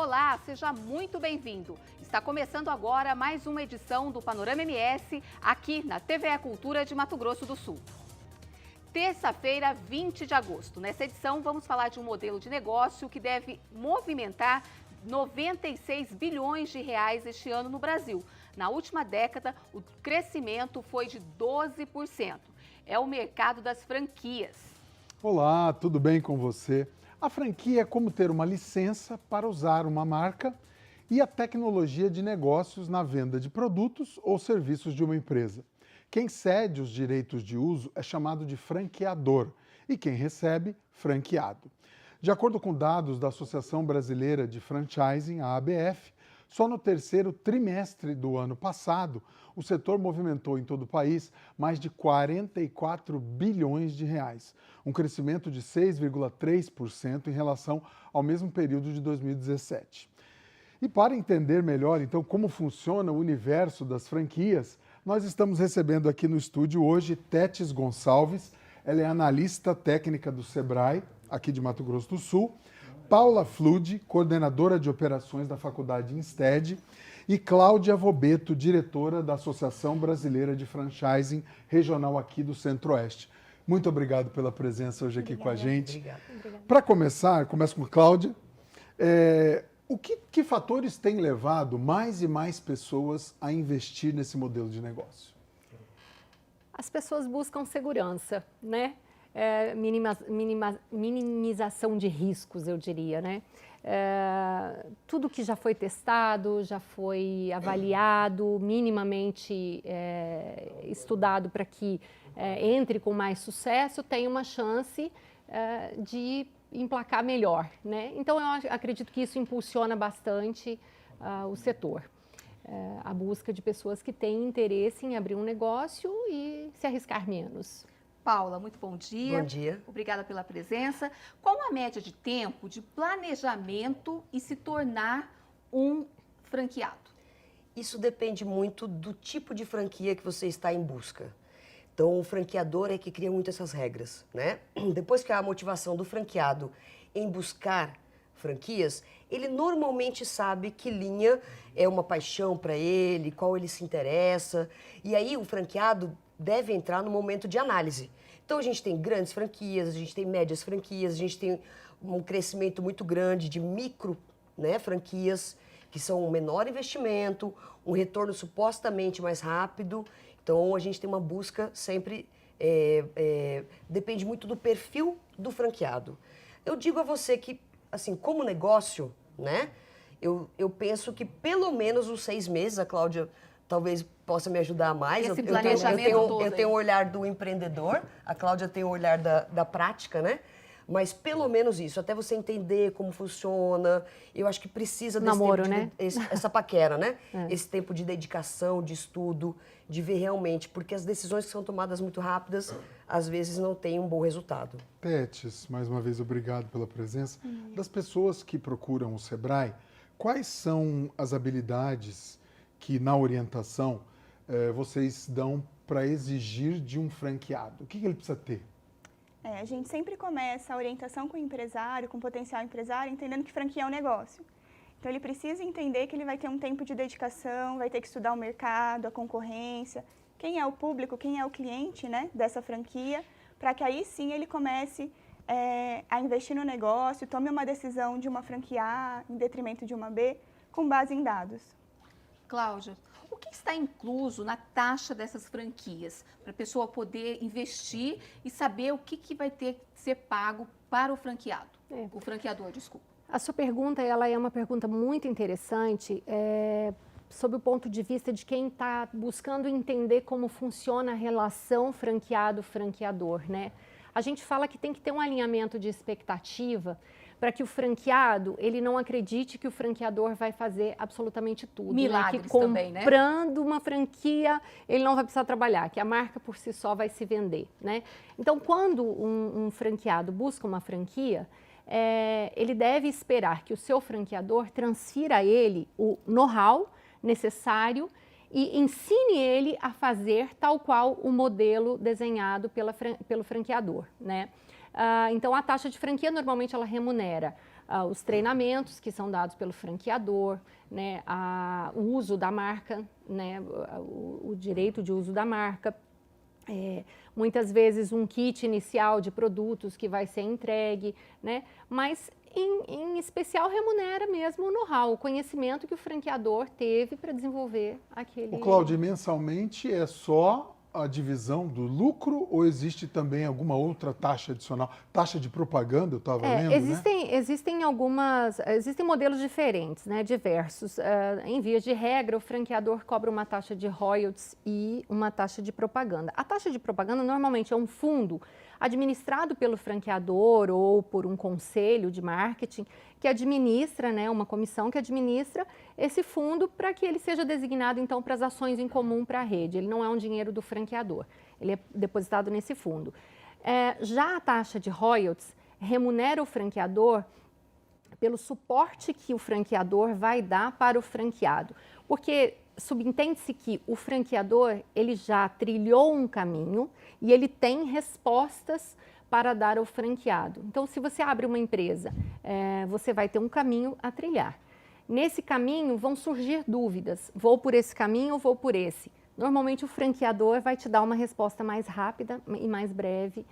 Olá, seja muito bem-vindo. Está começando agora mais uma edição do Panorama MS, aqui na TVE Cultura de Mato Grosso do Sul. Terça-feira, 20 de agosto. Nessa edição, vamos falar de um modelo de negócio que deve movimentar 96 bilhões de reais este ano no Brasil. Na última década, o crescimento foi de 12%. É o mercado das franquias. Olá, tudo bem com você? A franquia é como ter uma licença para usar uma marca e a tecnologia de negócios na venda de produtos ou serviços de uma empresa. Quem cede os direitos de uso é chamado de franqueador e quem recebe, franqueado. De acordo com dados da Associação Brasileira de Franchising, a ABF, só no terceiro trimestre do ano passado, o setor movimentou em todo o país mais de 44 bilhões de reais, um crescimento de 6,3% em relação ao mesmo período de 2017. E para entender melhor, então, como funciona o universo das franquias, nós estamos recebendo aqui no estúdio hoje Tétis Gonçalves, ela é analista técnica do Sebrae, aqui de Mato Grosso do Sul, Paula Flude, coordenadora de operações da Faculdade Insted, e Cláudia Vobeto, diretora da Associação Brasileira de Franchising Regional aqui do Centro-Oeste. Muito obrigado pela presença hoje aqui com a gente. Obrigada. Para começar, começo com Cláudia. Que fatores têm levado mais e mais pessoas a investir nesse modelo de negócio? As pessoas buscam segurança, né? Minimização de riscos, eu diria, né? Tudo que já foi testado, já foi avaliado, minimamente estudado para que entre com mais sucesso, tem uma chance de emplacar melhor, né? Então, eu acredito que isso impulsiona bastante o setor. A busca de pessoas que têm interesse em abrir um negócio e se arriscar menos. Paula, muito bom dia. Bom dia. Obrigada pela presença. Qual a média de tempo de planejamento e se tornar um franqueado? Isso depende muito do tipo de franquia que você está em busca. Então, o franqueador é que cria muito essas regras, né? Depois que há a motivação do franqueado em buscar franquias, ele normalmente sabe que linha é uma paixão para ele, qual ele se interessa. E aí, o franqueado deve entrar no momento de análise. Então, a gente tem grandes franquias, a gente tem médias franquias, a gente tem um crescimento muito grande de micro, né, franquias, que são um menor investimento, um retorno supostamente mais rápido. Então, a gente tem uma busca sempre, depende muito do perfil do franqueado. Eu digo a você que, assim, como negócio, né, eu penso que pelo menos uns 6 meses, a Cláudia talvez possa me ajudar mais. Esse planejamento todo. Eu tenho o olhar do empreendedor, a Cláudia tem o olhar da prática, né? Mas pelo menos isso, até você entender como funciona, eu acho que precisa desse namoro, tempo né? Essa paquera, né? Esse tempo de dedicação, de estudo, de ver realmente, porque as decisões que são tomadas muito rápidas, às vezes não têm um bom resultado. Tétis, mais uma vez, obrigado pela presença. Das pessoas que procuram o Sebrae, quais são as habilidades que na orientação vocês dão para exigir de um franqueado? O que ele precisa ter? A gente sempre começa a orientação com o empresário, com o potencial empresário, entendendo que franquia é um negócio. Então, ele precisa entender que ele vai ter um tempo de dedicação, vai ter que estudar o mercado, a concorrência, quem é o público, quem é o cliente, né, dessa franquia, para que aí sim ele comece a investir no negócio, tome uma decisão de uma franquia A em detrimento de uma B, com base em dados. Cláudia, o que está incluso na taxa dessas franquias para a pessoa poder investir e saber o que vai ter que ser pago para o franqueado? O franqueador, desculpa. A sua pergunta, ela é uma pergunta muito interessante, sob o ponto de vista de quem está buscando entender como funciona a relação franqueado-franqueador, né? A gente fala que tem que ter um alinhamento de expectativa para que o franqueado, ele não acredite que o franqueador vai fazer absolutamente tudo. Milagres, né? Que também, né? comprando uma franquia, ele não vai precisar trabalhar, que a marca por si só vai se vender, né? Então, quando um franqueado busca uma franquia, ele deve esperar que o seu franqueador transfira a ele o know-how necessário e ensine ele a fazer tal qual o modelo desenhado pelo franqueador, né? Então, a taxa de franquia, normalmente, ela remunera os treinamentos que são dados pelo franqueador, né, o uso da marca, né, o direito de uso da marca. Muitas vezes um kit inicial de produtos que vai ser entregue, né? Mas em especial remunera mesmo o know-how, o conhecimento que o franqueador teve para desenvolver aquele... Cláudia, mensalmente é só a divisão do lucro ou existe também alguma outra taxa adicional? Taxa de propaganda, eu estava lendo, existem modelos diferentes, né, diversos. Em via de regra, o franqueador cobra uma taxa de royalties e uma taxa de propaganda. A taxa de propaganda normalmente é um fundo administrado pelo franqueador ou por um conselho de marketing que administra, né, uma comissão que administra esse fundo para que ele seja designado, então, para as ações em comum para a rede. Ele não é um dinheiro do franqueador, ele é depositado nesse fundo. Já a taxa de royalties remunera o franqueador pelo suporte que o franqueador vai dar para o franqueado, porque subentende-se que o franqueador ele já trilhou um caminho e ele tem respostas para dar ao franqueado. Então, se você abre uma empresa, você vai ter um caminho a trilhar. Nesse caminho vão surgir dúvidas, vou por esse caminho ou vou por esse? Normalmente o franqueador vai te dar uma resposta mais rápida e mais breve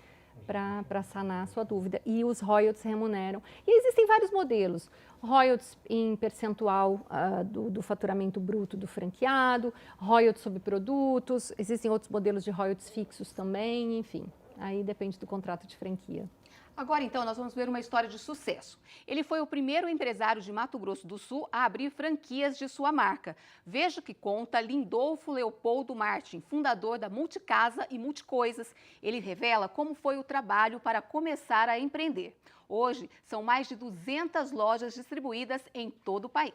para sanar a sua dúvida. E os royalties remuneram. E existem vários modelos. Royalties em percentual do faturamento bruto do franqueado, royalties sobre produtos, existem outros modelos de royalties fixos também, enfim. Aí depende do contrato de franquia. Agora, então, nós vamos ver uma história de sucesso. Ele foi o primeiro empresário de Mato Grosso do Sul a abrir franquias de sua marca. Veja o que conta Lindolfo Leopoldo Martin, fundador da Multicasa e Multicoisas. Ele revela como foi o trabalho para começar a empreender. Hoje, são mais de 200 lojas distribuídas em todo o país.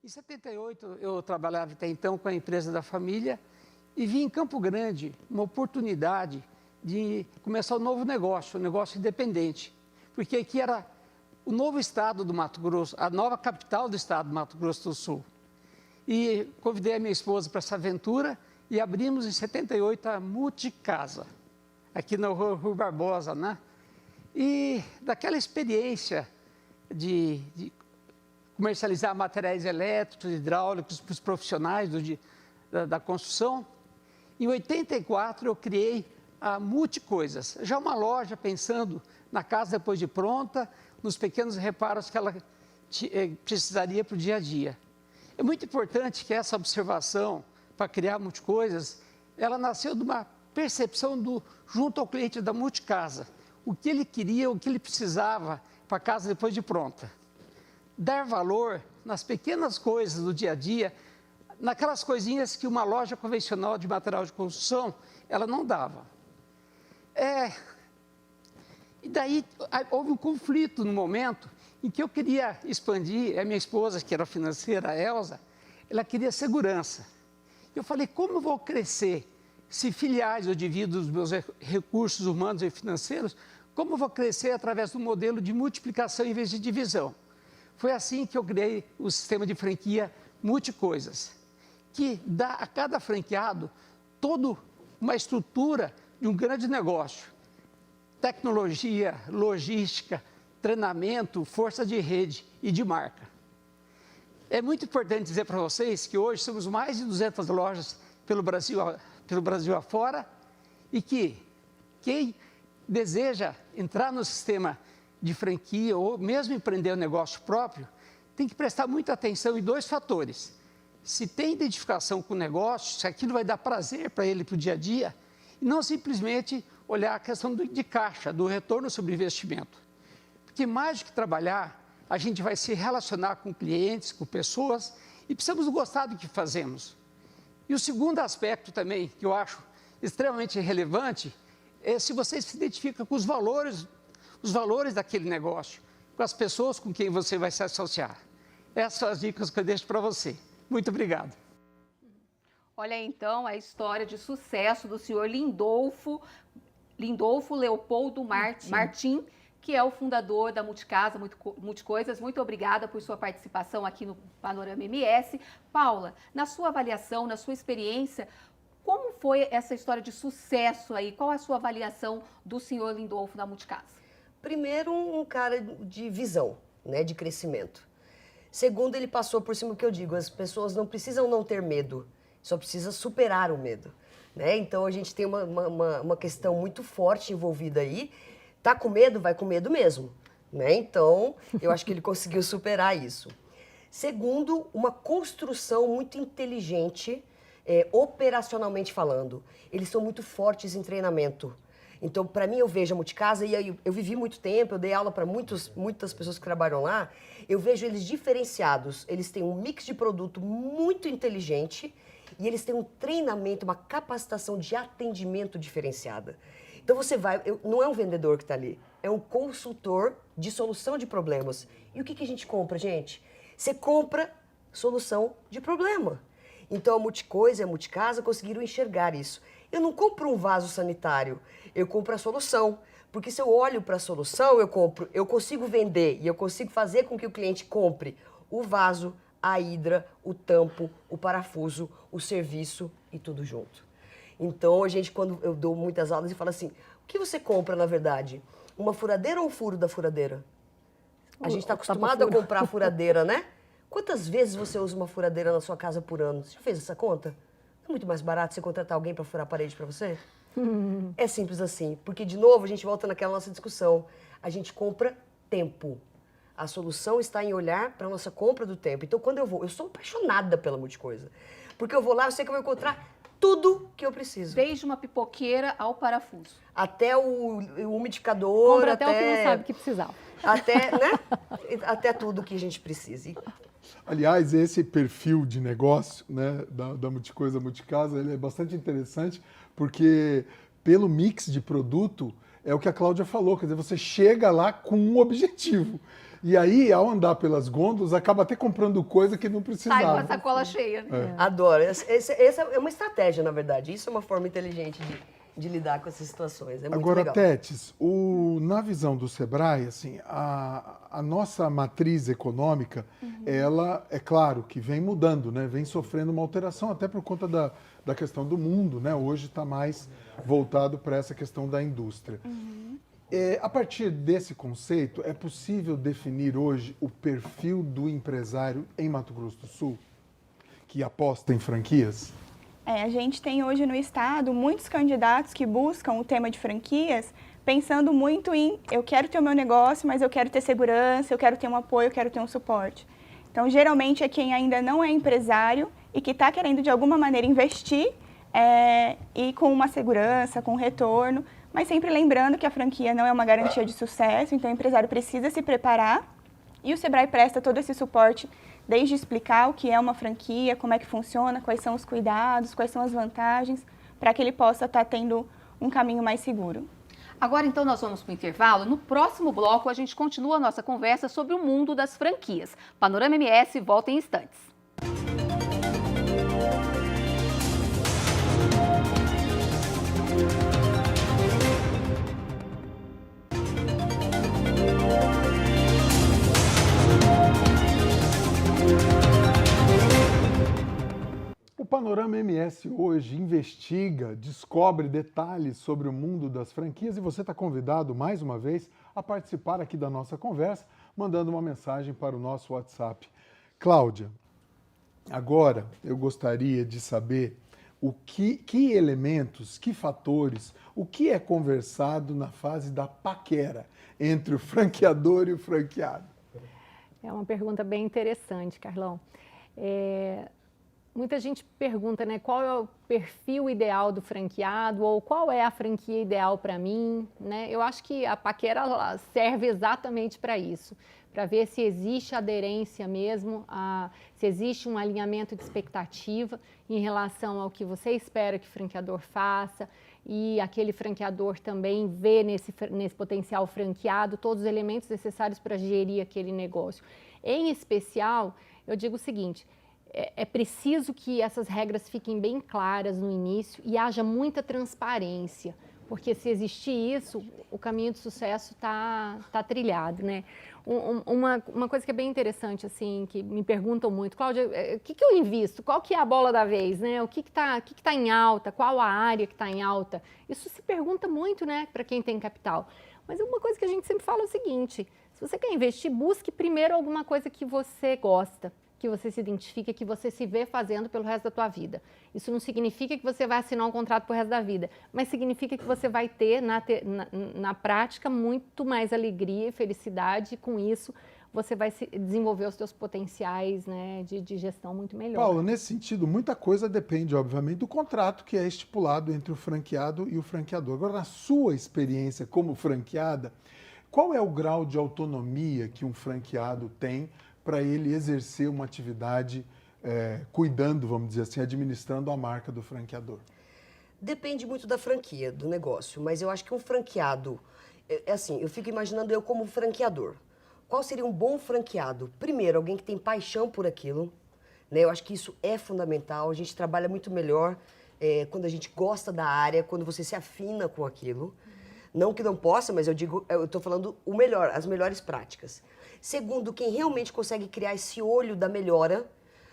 Em 78, eu trabalhava até então com a empresa da família e vi em Campo Grande uma oportunidade de começar um novo negócio, um negócio independente. Porque aqui era o novo estado do Mato Grosso, a nova capital do estado do Mato Grosso do Sul. E convidei a minha esposa para essa aventura e abrimos em 78 a Multicasa, aqui na Rua Barbosa, né? E daquela experiência de comercializar materiais elétricos, hidráulicos para os profissionais da construção, em 84 eu criei a Multicoisas, já uma loja pensando na casa depois de pronta, nos pequenos reparos que ela precisaria para o dia a dia. É muito importante que essa observação para criar Multicoisas, ela nasceu de uma percepção junto ao cliente da Multicasa, o que ele queria, o que ele precisava para a casa depois de pronta. Dar valor nas pequenas coisas do dia a dia, naquelas coisinhas que uma loja convencional de material de construção, ela não dava. E daí houve um conflito no momento em que eu queria expandir, a minha esposa, que era financeira, a Elza, ela queria segurança. Eu falei, como eu vou crescer se filiais eu divido os meus recursos humanos e financeiros, como eu vou crescer através do modelo de multiplicação em vez de divisão? Foi assim que eu criei o sistema de franquia Multicoisas, que dá a cada franqueado toda uma estrutura de um grande negócio. Tecnologia, logística, treinamento, força de rede e de marca. É muito importante dizer para vocês que hoje somos mais de 200 lojas pelo Brasil afora e que quem deseja entrar no sistema de franquia ou mesmo empreender um negócio próprio, tem que prestar muita atenção em dois fatores. Se tem identificação com o negócio, se aquilo vai dar prazer para ele para o dia a dia, e não simplesmente olhar a questão de caixa, do retorno sobre investimento. Porque mais do que trabalhar, a gente vai se relacionar com clientes, com pessoas, e precisamos gostar do que fazemos. E o segundo aspecto também, que eu acho extremamente relevante, é se você se identifica com os valores daquele negócio, com as pessoas com quem você vai se associar. Essas são as dicas que eu deixo para você. Muito obrigado. Olha então a história de sucesso do senhor Lindolfo Leopoldo Martin, que é o fundador da Multicasa, Multicoisas. Muito obrigada por sua participação aqui no Panorama MS. Paula, na sua avaliação, na sua experiência, como foi essa história de sucesso aí? Qual a sua avaliação do senhor Lindolfo da Multicasa? Primeiro, um cara de visão, né, de crescimento. Segundo, ele passou por cima do que eu digo, as pessoas não precisam não ter medo, só precisa superar o medo. Né? Então, a gente tem uma questão muito forte envolvida aí. Tá com medo? Vai com medo mesmo. Né? Então, eu acho que ele conseguiu superar isso. Segundo, uma construção muito inteligente, operacionalmente falando. Eles são muito fortes em treinamento. Então, para mim, eu vejo a Multicasa, e eu vivi muito tempo, eu dei aula para muitas pessoas que trabalham lá, eu vejo eles diferenciados. Eles têm um mix de produto muito inteligente e eles têm um treinamento, uma capacitação de atendimento diferenciada. Então, você vai... não é um vendedor que está ali, é um consultor de solução de problemas. E o que a gente compra, gente? Você compra solução de problema. Então, a Multicoisa e a Multicasa conseguiram enxergar isso. Eu não compro um vaso sanitário, eu compro a solução. Porque se eu olho para a solução, eu consigo vender e eu consigo fazer com que o cliente compre o vaso, a hidra, o tampo, o parafuso, o serviço e tudo junto. Então, a gente, quando eu dou muitas aulas, eu falo assim, o que você compra, na verdade? Uma furadeira ou um furo da furadeira? A gente está acostumado a comprar a furadeira, né? Quantas vezes você usa uma furadeira na sua casa por ano? Você já fez essa conta? É muito mais barato você contratar alguém para furar a parede para você? É simples assim. Porque, de novo, a gente volta naquela nossa discussão. A gente compra tempo. A solução está em olhar para a nossa compra do tempo. Então, quando eu sou apaixonada pela Multicoisa. Porque eu vou lá, eu sei que eu vou encontrar tudo que eu preciso. Desde uma pipoqueira ao parafuso. Até o umidificador. Compra até o que não sabe que precisava. Até, né? Até tudo que a gente precise. Aliás, esse perfil de negócio, né, da Multicoisa, Multicasa, ele é bastante interessante, porque pelo mix de produto, é o que a Cláudia falou, quer dizer, você chega lá com um objetivo. E aí, ao andar pelas gôndolas, acaba até comprando coisa que não precisava. Sai com a sacola cheia. Né? Adoro. Essa é uma estratégia, na verdade. Isso é uma forma inteligente de lidar com essas situações. É muito Agora, legal. Tetes, na visão do Sebrae, assim, a nossa matriz econômica, ela, é claro, que vem mudando, né? Vem sofrendo uma alteração, até por conta da questão do mundo, né? Hoje está mais voltado para essa questão da indústria. A partir desse conceito, é possível definir hoje o perfil do empresário em Mato Grosso do Sul, que aposta em franquias? A gente tem hoje no estado muitos candidatos que buscam o tema de franquias pensando muito em eu quero ter o meu negócio, mas eu quero ter segurança, eu quero ter um apoio, eu quero ter um suporte. Então, geralmente é quem ainda não é empresário e que está querendo de alguma maneira investir e com uma segurança, com retorno, mas sempre lembrando que a franquia não é uma garantia de sucesso, então o empresário precisa se preparar e o Sebrae presta todo esse suporte desde explicar o que é uma franquia, como é que funciona, quais são os cuidados, quais são as vantagens, para que ele possa estar tendo um caminho mais seguro. Agora, então, nós vamos para o intervalo. No próximo bloco, a gente continua a nossa conversa sobre o mundo das franquias. Panorama MS volta em instantes. O Panorama MS hoje investiga, descobre detalhes sobre o mundo das franquias e você está convidado, mais uma vez, a participar aqui da nossa conversa, mandando uma mensagem para o nosso WhatsApp. Cláudia, agora eu gostaria de saber que elementos, que fatores, o que é conversado na fase da paquera entre o franqueador e o franqueado? É uma pergunta bem interessante, Carlão. Muita gente pergunta, né, qual é o perfil ideal do franqueado ou qual é a franquia ideal para mim, né? Eu acho que a paquera serve exatamente para isso, para ver se existe aderência mesmo, se existe um alinhamento de expectativa em relação ao que você espera que o franqueador faça e aquele franqueador também vê nesse potencial franqueado todos os elementos necessários para gerir aquele negócio. Em especial, eu digo o seguinte: é preciso que essas regras fiquem bem claras no início e haja muita transparência, porque se existir isso, o caminho de sucesso tá trilhado, né? Uma coisa que é bem interessante, assim, que me perguntam muito, Cláudia, o que eu invisto? Qual que é a bola da vez, né? O que tá em alta? Qual a área que está em alta? Isso se pergunta muito, né, para quem tem capital. Mas uma coisa que a gente sempre fala é o seguinte, se você quer investir, busque primeiro alguma coisa que você gosta, que você se identifica, que você se vê fazendo pelo resto da tua vida. Isso não significa que você vai assinar um contrato pro resto da vida, mas significa que você vai ter, na prática, muito mais alegria e felicidade, e com isso você vai desenvolver os seus potenciais, né, de gestão muito melhor. Paulo, nesse sentido, muita coisa depende, obviamente, do contrato que é estipulado entre o franqueado e o franqueador. Agora, na sua experiência como franqueada, qual é o grau de autonomia que um franqueado tem para ele exercer uma atividade cuidando, vamos dizer assim, administrando a marca do franqueador? Depende muito da franquia, do negócio, mas eu acho que um franqueado, assim, eu fico imaginando eu como franqueador. Qual seria um bom franqueado? Primeiro, alguém que tem paixão por aquilo, né? Eu acho que isso é fundamental, a gente trabalha muito melhor quando a gente gosta da área, quando você se afina com aquilo. Não que não possa, mas eu estou falando o melhor, as melhores práticas. Segundo, quem realmente consegue criar esse olho da melhora,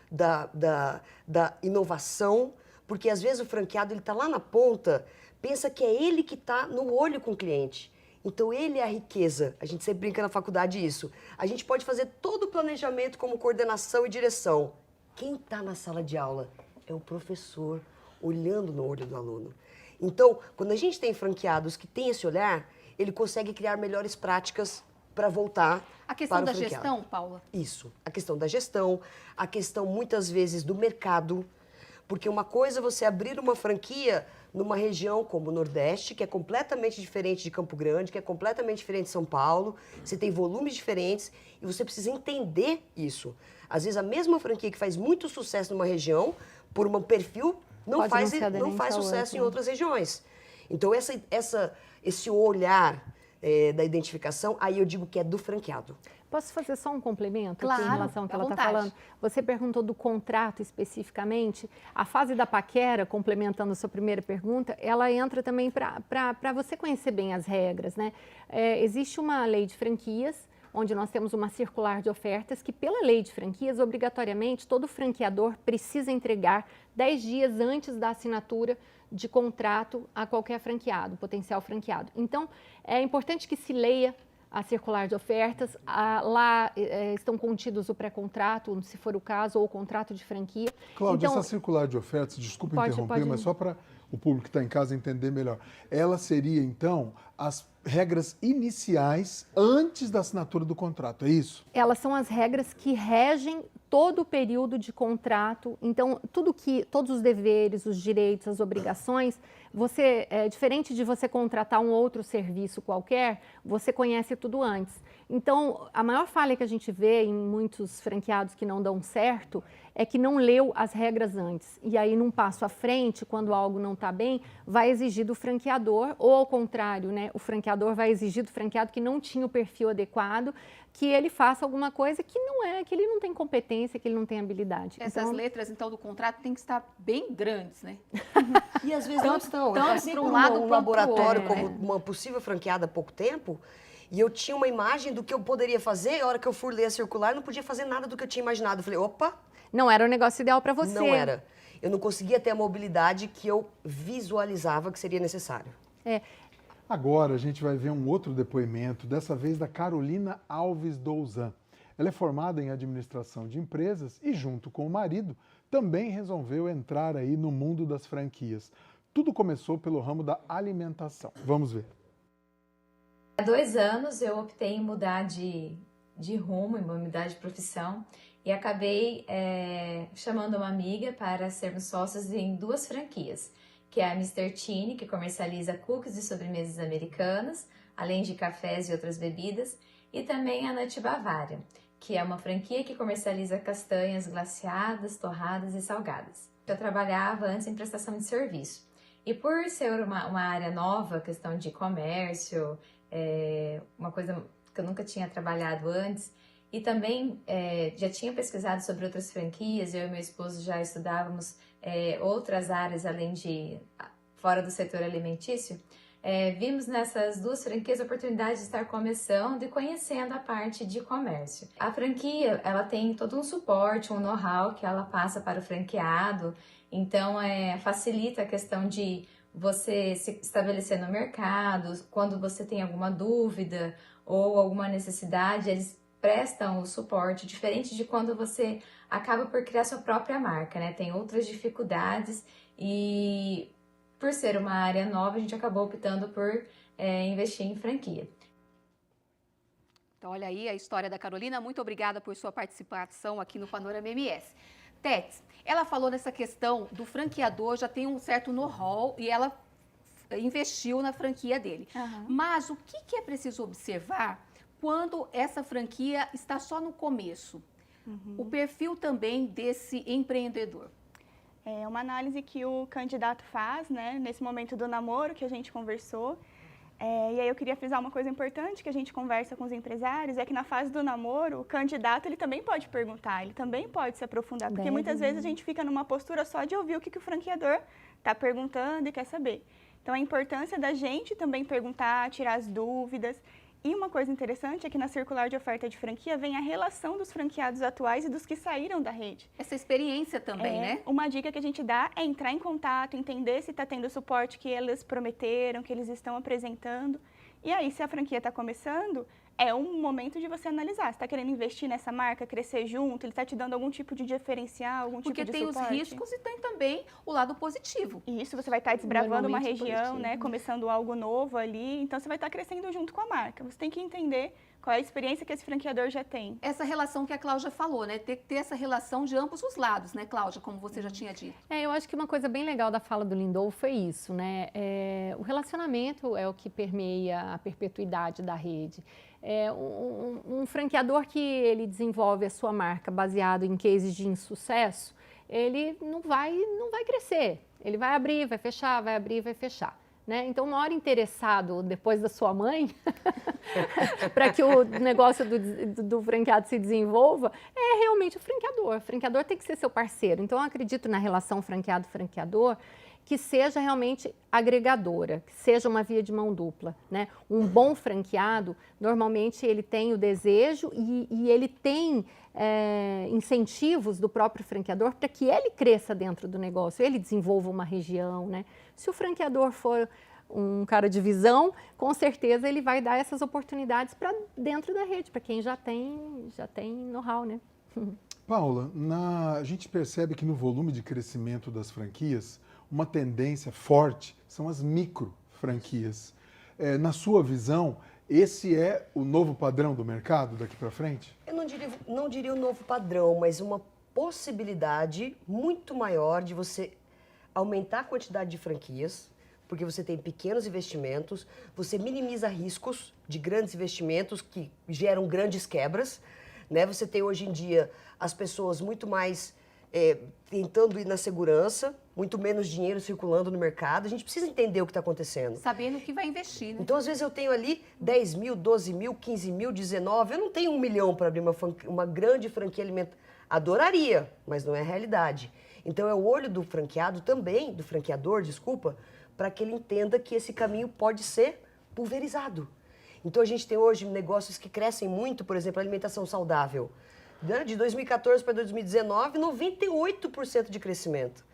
da inovação, porque às vezes o franqueado está lá na ponta, pensa que é ele que está no olho com o cliente. Então ele é a riqueza, a gente sempre brinca na faculdade isso. A gente pode fazer todo o planejamento como coordenação e direção. Quem está na sala de aula é o professor, olhando no olho do aluno. Então, quando a gente tem franqueados que têm esse olhar, ele consegue criar melhores práticas para voltar. A questão da gestão, Paula? Isso, a questão da gestão, a questão muitas vezes do mercado, porque uma coisa é você abrir uma franquia numa região como o Nordeste, que é completamente diferente de Campo Grande, que é completamente diferente de São Paulo, você tem volumes diferentes e você precisa entender isso. Às vezes a mesma franquia que faz muito sucesso numa região, por um perfil, não faz sucesso em outras regiões. Então esse olhar da identificação, aí eu digo que é do franqueado. Posso fazer só um complemento claro, aqui em relação ao que ela está vontade. falando? Você perguntou do contrato especificamente. A fase da paquera, complementando a sua primeira pergunta, ela entra também para você conhecer bem as regras, né? Existe uma lei de franquias, onde nós temos uma circular de ofertas que, pela lei de franquias, obrigatoriamente, todo franqueador precisa entregar 10 dias antes da assinatura de contrato a qualquer franqueado, potencial franqueado. Então, é importante que se leia a circular de ofertas, lá estão contidos o pré-contrato, se for o caso, ou o contrato de franquia. Cláudia, então, essa circular de ofertas, desculpa interromper, mas só para o público que está em casa entender melhor. Ela seria, então, as regras iniciais antes da assinatura do contrato, é isso? Elas são as regras que regem todo o período de contrato. Então, todos os deveres, os direitos, as obrigações, diferente de você contratar um outro serviço qualquer, você conhece tudo antes. Então, a maior falha que a gente vê em muitos franqueados que não dão certo é que não leu as regras antes. E aí, num passo à frente, quando algo não está bem, vai exigir do franqueador, ou ao contrário, né? O franqueador vai exigir do franqueado que não tinha o perfil adequado, que ele faça alguma coisa que não que ele não tem competência, que ele não tem habilidade. Essas letras, então, do contrato têm que estar bem grandes, né? E às vezes não estão. Tanto Eu passei para por um lado um quanto laboratório pro outro, como uma possível franqueada há pouco tempo, e eu tinha uma imagem do que eu poderia fazer, e a hora que eu fui ler a circular, eu não podia fazer nada do que eu tinha imaginado. Eu falei, opa! Não era o negócio ideal para você. Não era. Eu não conseguia ter a mobilidade que eu visualizava que seria necessário. Agora a gente vai ver um outro depoimento, dessa vez da Carolina Alves Douzan. Ela é formada em administração de empresas e, junto com o marido, também resolveu entrar aí no mundo das franquias. Tudo começou pelo ramo da alimentação. Vamos ver. Há 2 anos eu optei em mudar de rumo, em mudar de profissão e acabei chamando uma amiga para sermos sócios em 2 franquias, que é a Mr. Tini, que comercializa cookies e sobremesas americanas, além de cafés e outras bebidas, e também a Nut Bavária, que é uma franquia que comercializa castanhas glaciadas, torradas e salgadas. Eu trabalhava antes em prestação de serviço. E por ser uma área nova, questão de comércio, uma coisa que eu nunca tinha trabalhado antes, e também já tinha pesquisado sobre outras franquias, eu e meu esposo já estudávamos outras áreas além fora do setor alimentício, vimos nessas 2 franquias a oportunidade de estar começando e conhecendo a parte de comércio. A franquia, ela tem todo um suporte, um know-how que ela passa para o franqueado, então facilita a questão de você se estabelecer no mercado, quando você tem alguma dúvida ou alguma necessidade, eles prestam o suporte, diferente de quando você acaba por criar sua própria marca, né? Tem outras dificuldades e por ser uma área nova, a gente acabou optando por investir em franquia. Então, olha aí a história da Carolina. Muito obrigada por sua participação aqui no Panorama MS. Tets, ela falou nessa questão do franqueador, já tem um certo know-how e ela investiu na franquia dele. Mas o que é preciso observar quando essa franquia está só no começo? O perfil também desse empreendedor. É uma análise que o candidato faz, né, nesse momento do namoro que a gente conversou. E aí eu queria frisar uma coisa importante que a gente conversa com os empresários, é que na fase do namoro, o candidato ele também pode perguntar, ele também pode se aprofundar, porque muitas vezes a gente fica numa postura só de ouvir o que o franqueador está perguntando e quer saber. Então a importância da gente também perguntar, tirar as dúvidas. E uma coisa interessante é que na circular de oferta de franquia vem a relação dos franqueados atuais e dos que saíram da rede. Essa experiência também, né? Uma dica que a gente dá é entrar em contato, entender se está tendo o suporte que eles prometeram, que eles estão apresentando. E aí, se a franquia está começando, é um momento de você analisar. Você está querendo investir nessa marca, crescer junto, ele está te dando algum tipo de diferencial, algum tipo de suporte? Porque tem os riscos e tem também o lado positivo. E isso, você vai estar desbravando uma região, né, começando algo novo ali, então você vai estar crescendo junto com a marca. Você tem que entender qual é a experiência que esse franqueador já tem. Essa relação que a Cláudia falou, né? Ter que ter essa relação de ambos os lados, né, Cláudia? Como você já tinha dito. Eu acho que uma coisa bem legal da fala do Lindolfo foi isso, né? O relacionamento é o que permeia a perpetuidade da rede. Um franqueador que ele desenvolve a sua marca baseado em cases de insucesso, ele não vai crescer. Ele vai abrir, vai fechar, vai abrir, vai fechar. Né? Então, o maior interessado, depois da sua mãe, para que o negócio do franqueado se desenvolva, é realmente o franqueador. O franqueador tem que ser seu parceiro. Então, eu acredito na relação franqueado-franqueador que seja realmente agregadora, que seja uma via de mão dupla. Né? Um bom franqueado, normalmente, ele tem o desejo e ele tem incentivos do próprio franqueador para que ele cresça dentro do negócio, ele desenvolva uma região, né? Se o franqueador for um cara de visão, com certeza ele vai dar essas oportunidades para dentro da rede, para quem já tem know-how, né? Paula, a gente percebe que no volume de crescimento das franquias, uma tendência forte são as micro franquias. Na sua visão, esse é o novo padrão do mercado daqui para frente? Eu não diria o novo padrão, mas uma possibilidade muito maior de você aumentar a quantidade de franquias, porque você tem pequenos investimentos, você minimiza riscos de grandes investimentos que geram grandes quebras, né? Você tem hoje em dia as pessoas muito mais tentando ir na segurança, muito menos dinheiro circulando no mercado. A gente precisa entender o que está acontecendo. Sabendo o que vai investir, né? Então, às vezes, eu tenho ali 10 mil, 12 mil, 15 mil, 19. Eu não tenho 1 milhão para abrir uma grande franquia alimentar. Adoraria, mas não é a realidade. Então, é o olho do franqueado também, do franqueador, desculpa, para que ele entenda que esse caminho pode ser pulverizado. Então, a gente tem hoje negócios que crescem muito, por exemplo, a alimentação saudável. De 2014 para 2019, 98% de crescimento.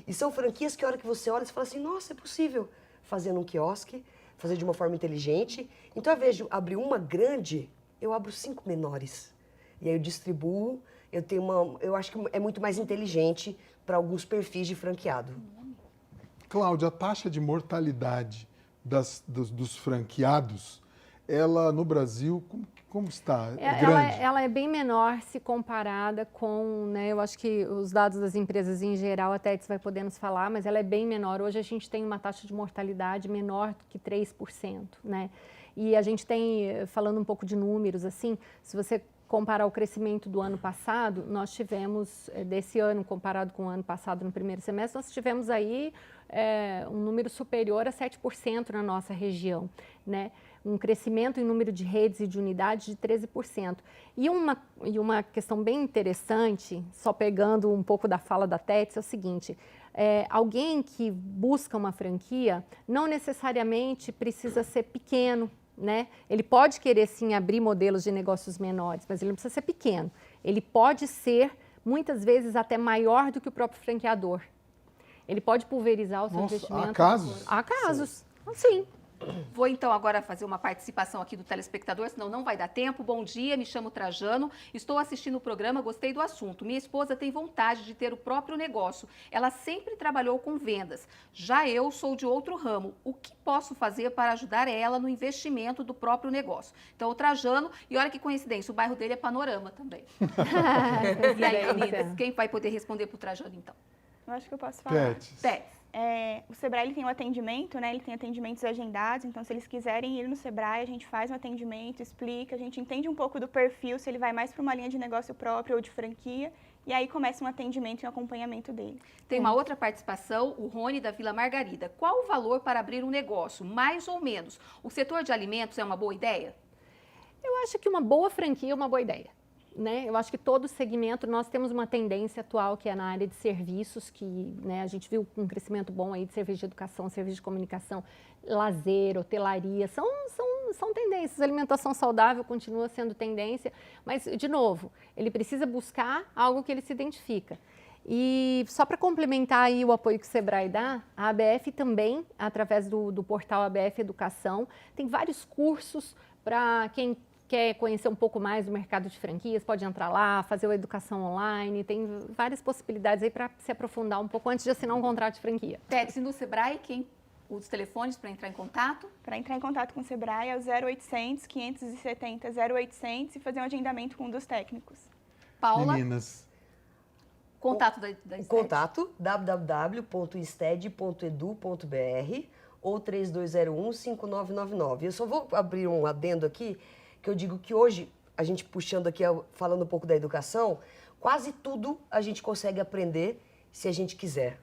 E são franquias que a hora que você olha, você fala assim, nossa, é possível fazer num quiosque, fazer de uma forma inteligente. Então, ao invés de abrir uma grande, eu abro 5 menores. E aí eu distribuo, eu acho que é muito mais inteligente para alguns perfis de franqueado. Cláudia, a taxa de mortalidade dos franqueados, ela no Brasil, como está? Grande? Ela é bem menor se comparada com, né, eu acho que os dados das empresas em geral, até você vai poder nos falar, mas ela é bem menor. Hoje a gente tem uma taxa de mortalidade menor do que 3%, né? E a gente tem, falando um pouco de números, assim, se você comparar o crescimento do ano passado, nós tivemos, desse ano, comparado com o ano passado, no primeiro semestre, nós tivemos aí um número superior a 7% na nossa região, né? Um crescimento em número de redes e de unidades de 13%. E uma questão bem interessante, só pegando um pouco da fala da Tets, é o seguinte, alguém que busca uma franquia não necessariamente precisa ser pequeno, né? Ele pode querer sim abrir modelos de negócios menores, mas ele não precisa ser pequeno. Ele pode ser, muitas vezes, até maior do que o próprio franqueador. Ele pode pulverizar o seu Nossa, investimento. há casos? Há casos, sim. Vou então agora fazer uma participação aqui do telespectador, senão não vai dar tempo. Bom dia, me chamo Trajano, estou assistindo o programa, gostei do assunto. Minha esposa tem vontade de ter o próprio negócio. Ela sempre trabalhou com vendas. Já eu sou de outro ramo. O que posso fazer para ajudar ela no investimento do próprio negócio? Então, o Trajano, e olha que coincidência, o bairro dele é Panorama também. E aí, meninas, quem vai poder responder para o Trajano, então? Eu acho que eu posso falar. Pets. O Sebrae ele tem um atendimento, né? Ele tem atendimentos agendados, então se eles quiserem ir no Sebrae, a gente faz um atendimento, explica, a gente entende um pouco do perfil, se ele vai mais para uma linha de negócio próprio ou de franquia, e aí começa um atendimento e um acompanhamento dele. Tem uma outra participação, o Rony da Vila Margarida. Qual o valor para abrir um negócio, mais ou menos? O setor de alimentos é uma boa ideia? Eu acho que uma boa franquia é uma boa ideia. Né? Eu acho que todo segmento, nós temos uma tendência atual que é na área de serviços, que né, a gente viu um crescimento bom aí de serviço de educação, serviço de comunicação, lazer, hotelaria, são tendências. Alimentação saudável continua sendo tendência, mas, de novo, ele precisa buscar algo que ele se identifica. E só para complementar aí o apoio que o Sebrae dá, a ABF também, através do portal ABF Educação, tem vários cursos para quem quer conhecer um pouco mais do mercado de franquias, pode entrar lá, fazer a educação online, tem várias possibilidades aí para se aprofundar um pouco antes de assinar um contrato de franquia. Pets, e no Sebrae, os telefones para entrar em contato? Para entrar em contato com o Sebrae é o 0800 570 0800 e fazer um agendamento com um dos técnicos. Paula? Meninas. Contato da O ISTED. contato www.isted.edu.br ou 3201-5999. Eu só vou abrir um adendo aqui, que eu digo que hoje, a gente puxando aqui, falando um pouco da educação, quase tudo a gente consegue aprender se a gente quiser.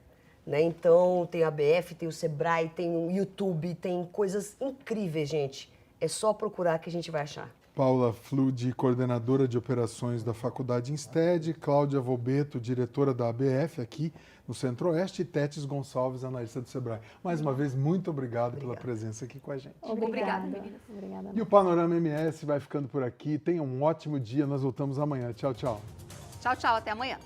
Né? Então, tem a ABF, tem o Sebrae, tem o YouTube, tem coisas incríveis, gente. É só procurar que a gente vai achar. Paula Flude, coordenadora de operações da Faculdade INSTED, Cláudia Volbeto, diretora da ABF aqui no Centro-Oeste, e Tetes Gonçalves, analista do Sebrae. Mais uma vez, muito obrigado pela presença aqui com a gente. Obrigada, meninas. Obrigada. E o Panorama MS vai ficando por aqui. Tenha um ótimo dia, nós voltamos amanhã. Tchau, tchau. Tchau, tchau, até amanhã.